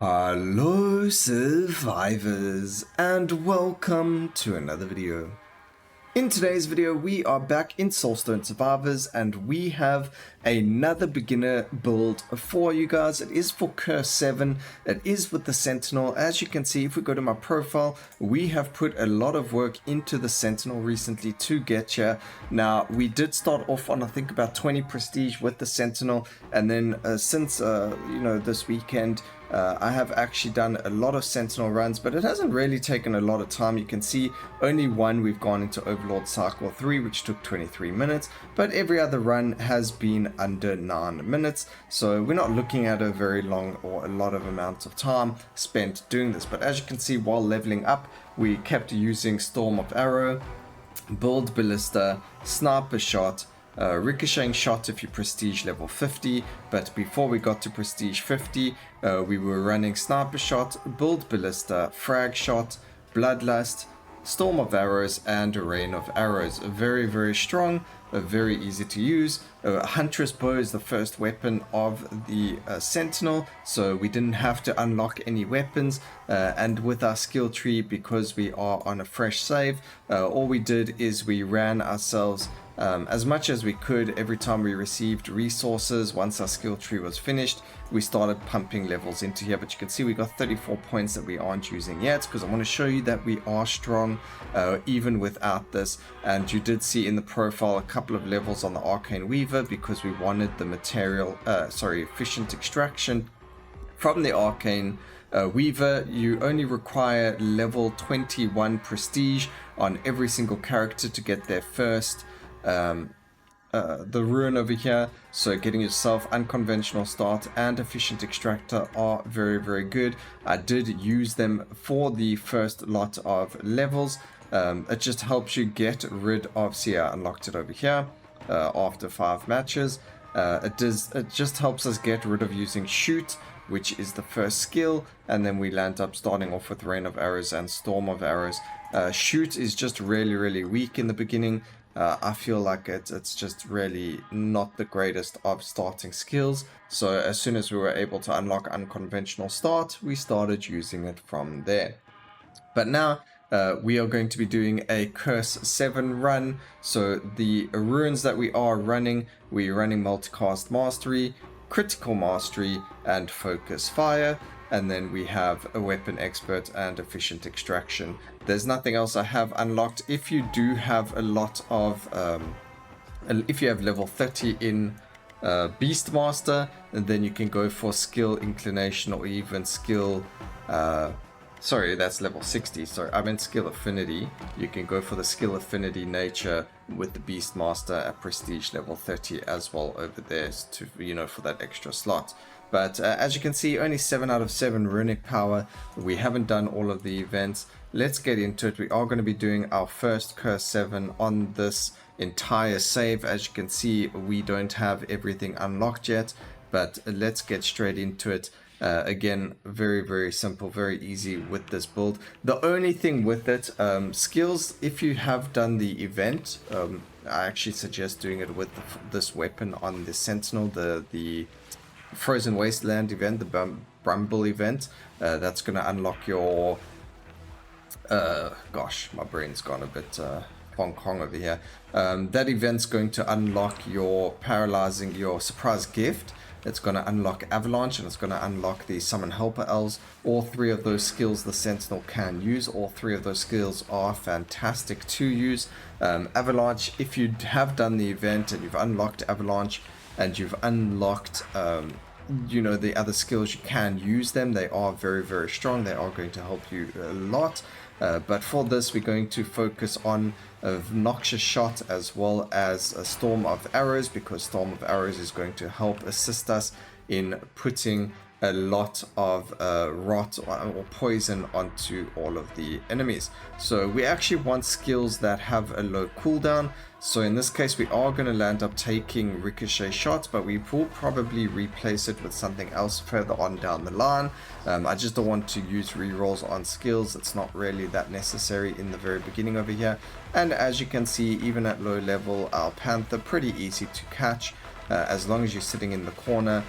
Hello survivors and welcome to another video. In today's video we are back in Soulstone Survivors and we have another beginner build for you guys. It is for Cursve VII, it is with the Sentinel. As you can see, if we go to my profile, we have put a lot of work into the Sentinel recently to get here. Now we did start off on I think about 20 prestige with the Sentinel, and then since this weekend I have actually done a lot of Sentinel runs, but it hasn't really taken a lot of time. You can see only one we've gone into Overlord Cycle 3, which took 23 minutes, but every other run has been under 9 minutes. So we're not looking at a very long or a lot of amounts of time spent doing this. But as you can see, while leveling up, we kept using Storm of Arrow, Build Ballista, Sniper Shot, ricocheting shot if you prestige level 50, but before we got to prestige 50 we were running sniper shot, build ballista, frag shot, bloodlust, storm of arrows, and rain of arrows. Very strong, very easy to use. Huntress bow is the first weapon of the Sentinel, so we didn't have to unlock any weapons, and with our skill tree, because we are on a fresh save, all we did is we ran ourselves as much as we could. Every time we received resources, once our skill tree was finished, we started pumping levels into here. But you can see we got 34 points that we aren't using yet, because I want to show you that we are strong even without this. And you did see in the profile a couple of levels on the Arcane Weaver, because we wanted the material efficient extraction from the Arcane Weaver. You only require level 21 prestige on every single character to get their first the rune over here. So getting yourself unconventional start and efficient extractor are very good. I did use them for the first lot of levels. It just helps you get rid of, see, I unlocked it over here after 5 matches. It just helps us get rid of using shoot, which is the first skill, and then we land up starting off with rain of arrows and storm of arrows. Shoot is just really weak in the beginning. I feel like it's just really not the greatest of starting skills. So as soon as we were able to unlock unconventional start, we started using it from there. But now we are going to be doing a Cursve VII run. So the runes that we are running, we're running multicast mastery, critical mastery, and focus fire. And then we have a weapon expert and efficient extraction. There's nothing else I have unlocked. If you do have a lot of if you have level 30 in Beastmaster, and then you can go for skill inclination, or even skill sorry, that's level 60. Sorry, I meant skill affinity. You can go for the skill affinity nature with the Beastmaster at prestige level 30 as well over there, to, you know, for that extra slot. But as you can see, only 7 out of 7 runic power. We haven't done all of the events. Let's get into it. We are going to be doing our first Cursve VII on this entire save. As you can see, we don't have everything unlocked yet, but let's get straight into it. Again, very simple, very easy with this build. The only thing with it, skills, if you have done the event, I actually suggest doing it with this weapon on the Sentinel, the Frozen Wasteland event, the Bramble event. That's going to unlock your gosh, my brain's gone a bit Hong Kong over here. That event's going to unlock your paralyzing, your surprise gift. It's going to unlock Avalanche, and it's going to unlock the Summon Helper Elves. All 3 of those skills the Sentinel can use. All 3 of those skills are fantastic to use. Avalanche, if you have done the event and you've unlocked Avalanche, and you've unlocked you know, the other skills, you can use them. They are very strong. They are going to help you a lot. But for this, we're going to focus on a Noxious Shot as well as a Storm of Arrows, because Storm of Arrows is going to help assist us in putting a lot of rot or poison onto all of the enemies. So we actually want skills that have a low cooldown. So in this case, we are going to land up taking Ricochet Shots, but we will probably replace it with something else further on down the line. I just don't want to use rerolls on skills. It's not really that necessary in the very beginning over here. And as you can see, even at low level, our Panther, pretty easy to catch. As long as you're sitting in the corner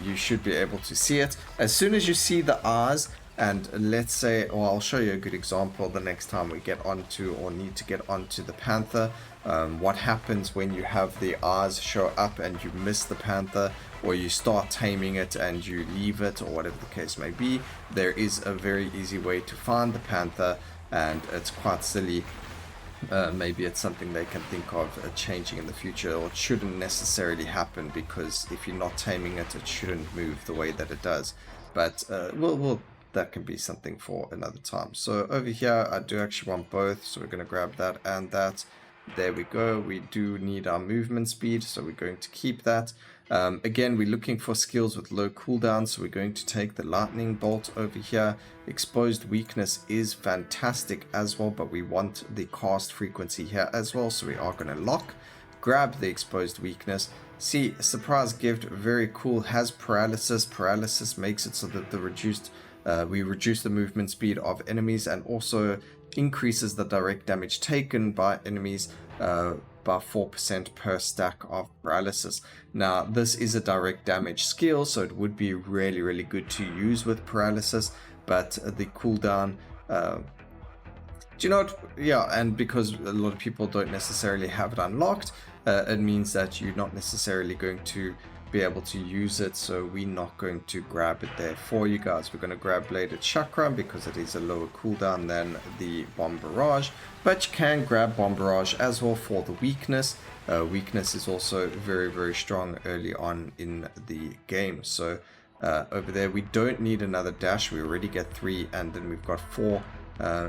you should be able to see it. As soon as you see the R's, and let's say, well, I'll show you a good example the next time we get onto or need to get onto the Panther. What happens when you have the R's show up and you miss the Panther, or you start taming it and you leave it, or whatever the case may be. There is a very easy way to find the Panther, and it's quite silly. Maybe it's something they can think of changing in the future, or it shouldn't necessarily happen, because if you're not taming it, it shouldn't move the way that it does. But that can be something for another time. So over here, I do actually want both, so we're going to grab that and that. There we go. We do need our movement speed, so we're going to keep that. Again, we're looking for skills with low cooldown, so we're going to take the lightning bolt over here. Exposed weakness is fantastic as well, but we want the cast frequency here as well, so we are going to lock. Grab the exposed weakness. See, surprise gift, very cool. Has paralysis. Paralysis makes it so that we reduce the movement speed of enemies, and also increases the direct damage taken by enemies by 4% per stack of paralysis. Now, this is a direct damage skill, so it would be really, really good to use with paralysis, but the cooldown, do you know what? Yeah, and because a lot of people don't necessarily have it unlocked, it means that you're not necessarily going to be able to use it, so we're not going to grab it there for you guys. We're going to grab Bladed Chakra because it is a lower cooldown than the Bomb Barrage, but you can grab Bomb Barrage as well for the weakness. Weakness is also very, very strong early on in the game. So over there, we don't need another dash. We already get 3, and then we've got 4.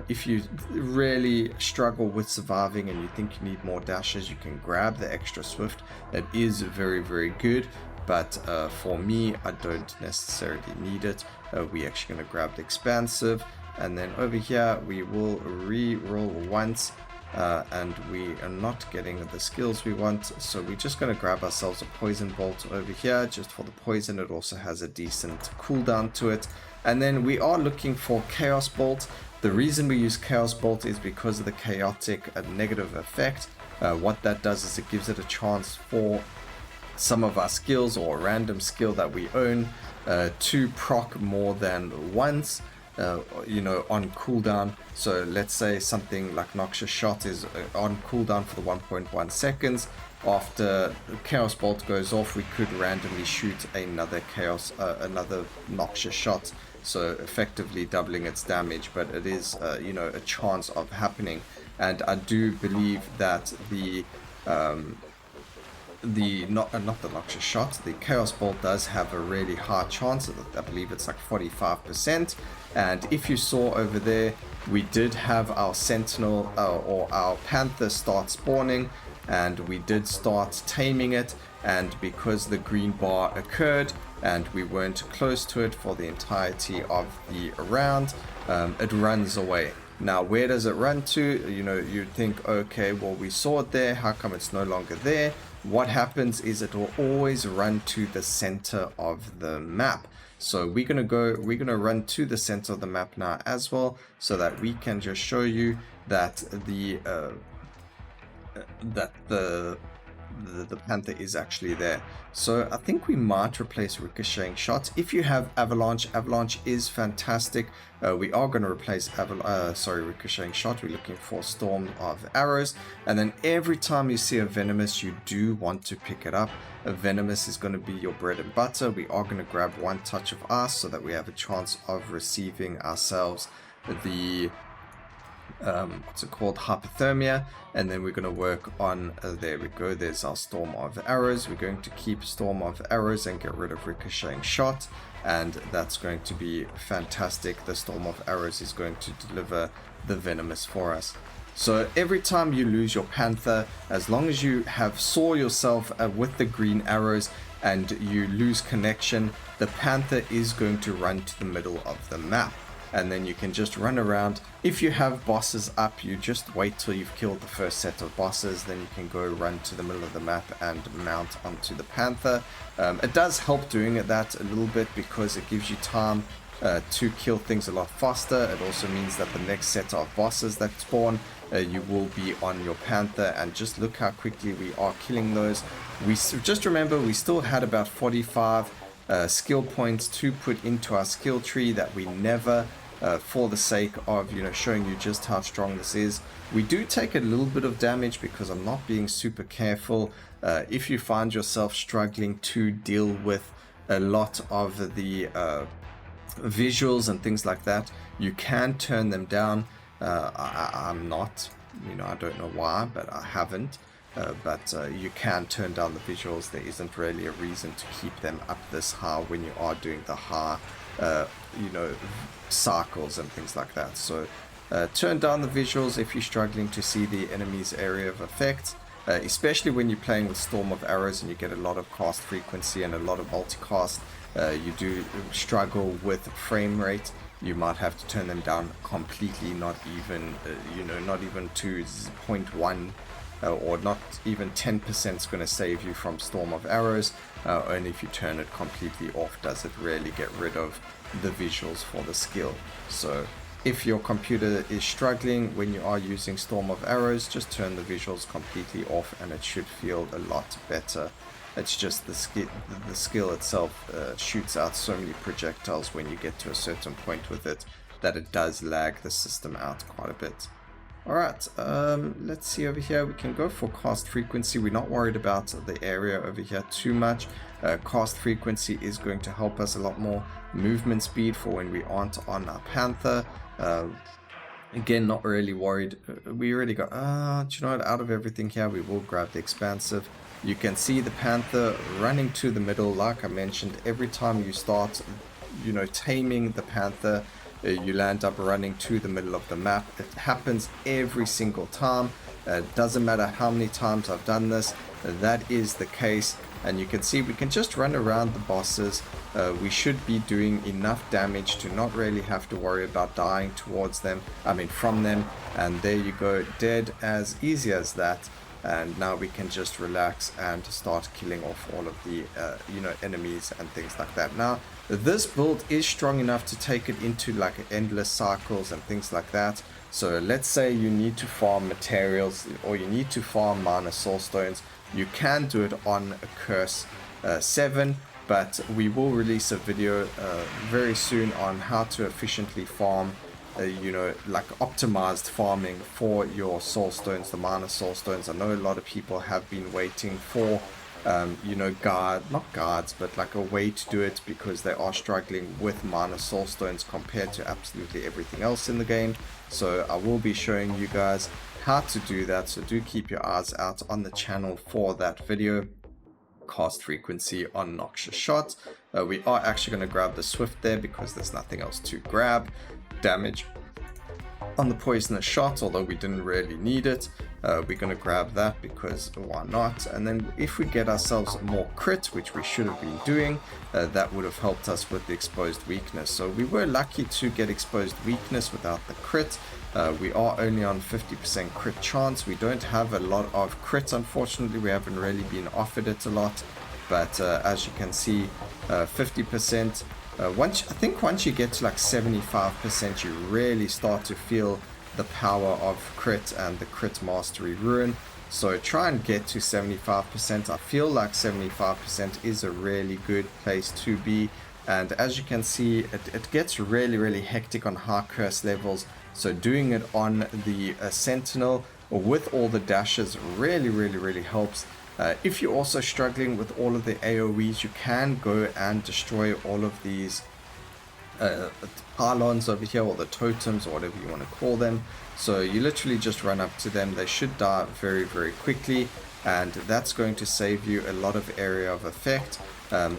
If you really struggle with surviving and you think you need more dashes, you can grab the extra swift. It is very, very good, but for me, I don't necessarily need it. We're actually going to grab the expansive, and then over here we will re-roll once, and we are not getting the skills we want, so we're just going to grab ourselves a poison bolt over here just for the poison. It also has a decent cooldown to it, and then we are looking for Chaos Bolt. The reason we use Chaos Bolt is because of the chaotic negative effect. What that does is it gives it a chance for some of our skills, or a random skill that we own, to proc more than once, on cooldown. So let's say something like Noxious Shot is on cooldown for the 1.1 seconds. After Chaos Bolt goes off, we could randomly shoot another Noxious Shot, so effectively doubling its damage, but it is a chance of happening. And I do believe that not the Noxious Shot, the Chaos Bolt does have a really high chance. I believe it's like 45%. And if you saw over there, we did have our Sentinel or our Panther start spawning, and we did start taming it, and because the green bar occurred and we weren't close to it for the entirety of the round, it runs away. Now, where does it run to? You'd think, okay, well, we saw it there, how come it's no longer there? What happens is it will always run to the center of the map. So we're gonna run to the center of the map now as well, so that we can just show you that the Panther is actually there. So I think we might replace Ricocheting Shot. If you have Avalanche is fantastic. We are going to replace Ricocheting Shot. We're looking for Storm of Arrows, and then every time you see a Venomous, you do want to pick it up. A Venomous is going to be your bread and butter. We are going to grab one touch of ice so that we have a chance of receiving ourselves the hypothermia, and then we're going to work on there we go, there's our Storm of Arrows. We're going to keep Storm of Arrows and get rid of Ricocheting Shot, and that's going to be fantastic. The Storm of Arrows is going to deliver the Venomous for us. So every time you lose your Panther, as long as you have saw yourself with the green arrows and you lose connection, the Panther is going to run to the middle of the map, and then you can just run around. If you have bosses up, you just wait till you've killed the first set of bosses, then you can go run to the middle of the map and mount onto the Panther. It does help doing that a little bit because it gives you time to kill things a lot faster. It also means that the next set of bosses that spawn, you will be on your Panther, and just look how quickly we are killing those. Just remember, we still had about 45 skill points to put into our skill tree that we never, for the sake of, you know, showing you just how strong this is. We do take a little bit of damage because I'm not being super careful. If you find yourself struggling to deal with a lot of the visuals and things like that, you can turn them down. I'm not, you know, I don't know why, but I haven't. But you can turn down the visuals. There isn't really a reason to keep them up this high when you are doing the high, you know, cycles and things like that. So turn down the visuals if you're struggling to see the enemy's area of effect, especially when you're playing with Storm of Arrows and you get a lot of cast frequency and a lot of multicast. You do struggle with frame rate. You might have to turn them down completely, not even, you know, not even to 0.1 or not even 10% is going to save you from Storm of Arrows. Only if you turn it completely off does it really get rid of the visuals for the skill. So if your computer is struggling when you are using Storm of Arrows, just turn the visuals completely off and it should feel a lot better. It's just the skill itself shoots out so many projectiles when you get to a certain point with it that it does lag the system out quite a bit. Alright, let's see over here. We can go for cast frequency. We're not worried about the area over here too much. Cast frequency is going to help us a lot more. Movement speed for when we aren't on our Panther. Again, not really worried. We already got, do you know what, out of everything here, we will grab the expansive. You can see the Panther running to the middle. Like I mentioned, every time you start, you know, taming the Panther, you land up running to the middle of the map. It happens every single time. Doesn't matter how many times I've done this, that is the case. And you can see we can just run around the bosses. We should be doing enough damage to not really have to worry about dying towards them, I mean from them. And there you go, dead, as easy as that. And now we can just relax and start killing off all of the you know, enemies and things like that. Now this build is strong enough to take it into like endless cycles and things like that. So let's say you need to farm materials or you need to farm minor Soulstones. You can do it on a Curse 7, but we will release a video very soon on how to efficiently farm, you know, like optimized farming for your Soulstones, the minor Soulstones. I know a lot of people have been waiting for, you know, not guards, but like a way to do it because they are struggling with minor Soulstones compared to absolutely everything else in the game. So I will be showing you guys how to do that, so do keep your eyes out on the channel for that video. Cast frequency on Noxious Shot. We are actually going to grab the Swift there because there's nothing else to grab. Damage on the Poisonous Shot, although we didn't really need it. We're going to grab that because why not? And then if we get ourselves more crit, which we should have been doing, that would have helped us with the exposed weakness. So we were lucky to get exposed weakness without the crit. We are only on 50% crit chance. We don't have a lot of crit, unfortunately. We haven't really been offered it a lot. But as you can see, 50%. I think once you get to like 75%, you really start to feel the power of crit and the crit mastery rune. So try and get to 75%. I feel like 75% is a really good place to be. And as you can see, it gets really hectic on high curse levels. So doing it on the Sentinel with all the dashes really helps. If you're also struggling with all of the AoEs, you can go and destroy all of these pylons over here, or the totems, or whatever you want to call them. So you literally just run up to them. They should die very quickly, and that's going to save you a lot of area of effect.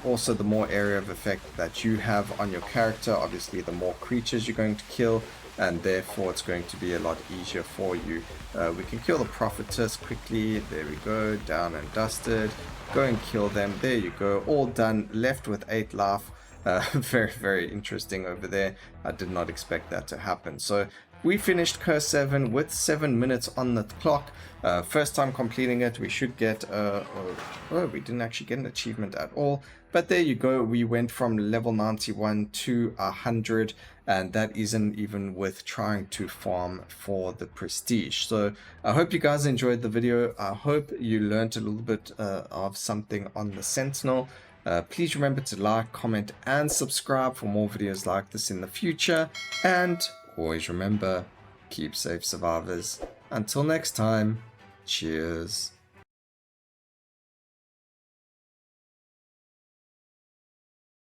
Also, the more area of effect that you have on your character, obviously the more creatures you're going to kill, and therefore it's going to be a lot easier for you. We can kill the prophetess quickly. There we go, down and dusted. Go and kill them. There you go, all done. Left with 8 life. Very interesting over there. I did not expect that to happen. So we finished Curse 7 with 7 minutes on the clock. First time completing it. We should get oh, we didn't actually get an achievement at all, but there you go. We went from level 91 to 100, and that isn't even with trying to farm for the prestige. So I hope you guys enjoyed the video. I hope you learned a little bit of something on the Sentinel. Please remember to like, comment, and subscribe for more videos like this in the future. And always remember, keep safe, survivors. Until next time, cheers.